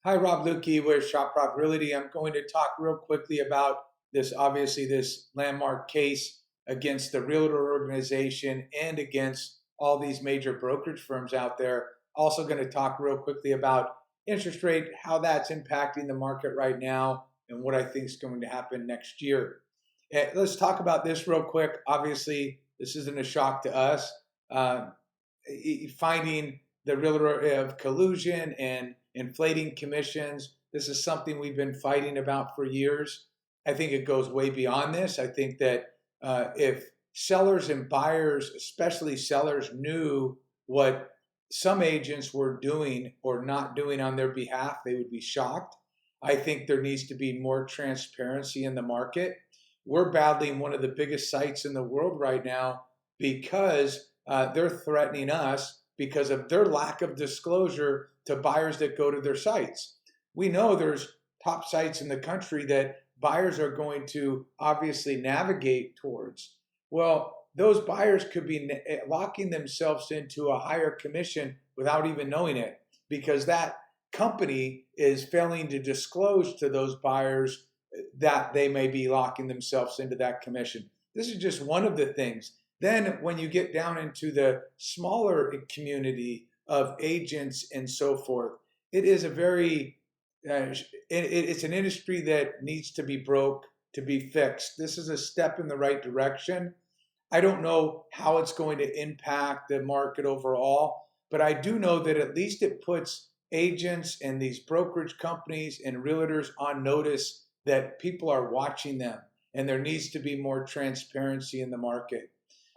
Hi, Rob Lukey with Shop Prop Realty. I'm going to talk real quickly about this landmark case against the Realtor organization and against all these major brokerage firms out there. Also going to talk real quickly about interest rate, how that's impacting the market right now, and what I think is going to happen next year. Let's talk about this real quick. Obviously, this isn't a shock to us. Uh, Finding the realtor of collusion and inflating commissions. This is something we've been fighting about for years. I think it goes way beyond this. I think that if sellers and buyers, especially sellers, knew what some agents were doing or not doing on their behalf, they would be shocked. I think there needs to be more transparency in the market. We're battling one of the biggest sites in the world right now because they're threatening us because of their lack of disclosure to buyers that go to their sites. We know there's top sites in the country that buyers are going to obviously navigate towards. Well, those buyers could be locking themselves into a higher commission without even knowing it because that company is failing to disclose to those buyers that they may be locking themselves into that commission. This is just one of the things. Then when you get down into the smaller community of agents and so forth, it is a very, it's an industry that needs to be broke, to be fixed. This is a step in the right direction. I don't know how it's going to impact the market overall, but I do know that at least it puts agents and these brokerage companies and realtors on notice that people are watching them and there needs to be more transparency in the market.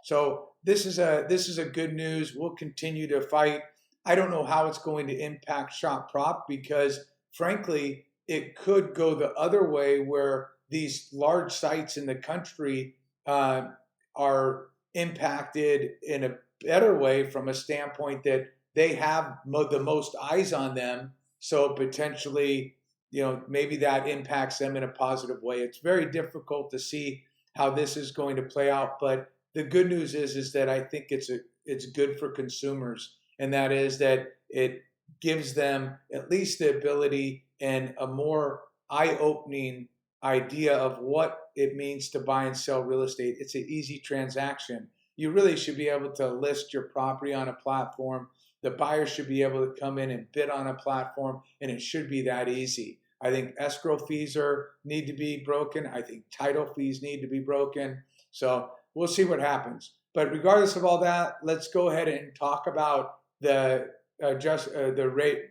So this is a good news. We'll continue to fight. I don't know how it's going to impact Shop Prop because frankly, it could go the other way where these large sites in the country are impacted in a better way from a standpoint that they have the most eyes on them. So potentially, maybe that impacts them in a positive way. It's very difficult to see how this is going to play out, but the good news is that I think it's good for consumers, and that is that it gives them at least the ability and a more eye-opening idea of what it means to buy and sell real estate. It's an easy transaction. You really should be able to list your property on a platform. The buyer should be able to come in and bid on a platform, and it should be that easy. I think escrow fees need to be broken. I think title fees need to be broken. So we'll see what happens. But regardless of all that, let's go ahead and talk about the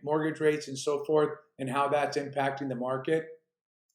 mortgage rates and so forth and how that's impacting the market.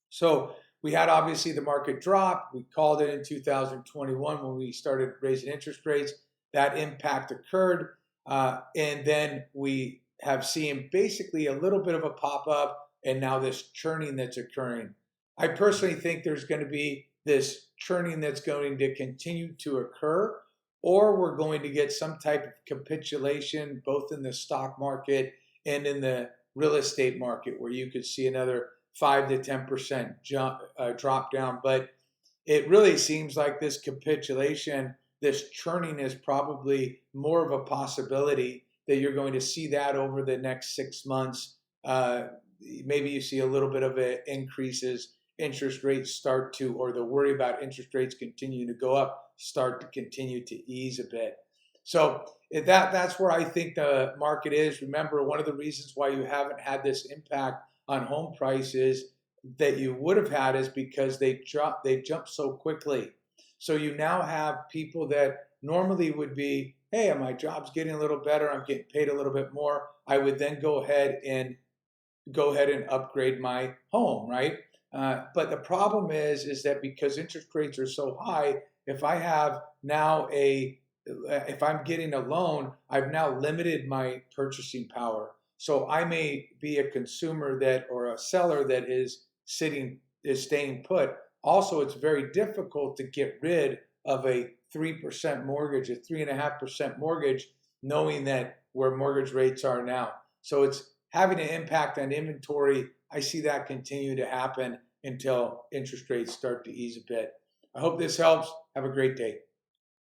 So we had obviously the market drop. We called it in 2021 when we started raising interest rates. That impact occurred. And then we have seen basically a little bit of a pop up and now this churning that's occurring. I personally think there's going to be this churning that's going to continue to occur, or we're going to get some type of capitulation both in the stock market and in the real estate market where you could see another 5 to 10% drop down. But it really seems like this capitulation, this churning is probably more of a possibility that you're going to see that over the next 6 months. Maybe you see a little bit of increases, interest rates start to, or the worry about interest rates continuing to go up, start to continue to ease a bit. So that's where I think the market is. Remember, one of the reasons why you haven't had this impact on home prices that you would have had is because they jump so quickly. So you now have people that normally would be, hey, my job's getting a little better, I'm getting paid a little bit more. I would then go ahead and upgrade my home, right? But the problem is that because interest rates are so high, if I have now if I'm getting a loan, I've now limited my purchasing power. So I may be a consumer or a seller that is staying put. Also, it's very difficult to get rid of a 3% mortgage, a 3.5% mortgage, knowing that where mortgage rates are now. So it's having an impact on inventory. I see that continue to happen until interest rates start to ease a bit. I hope this helps. Have a great day.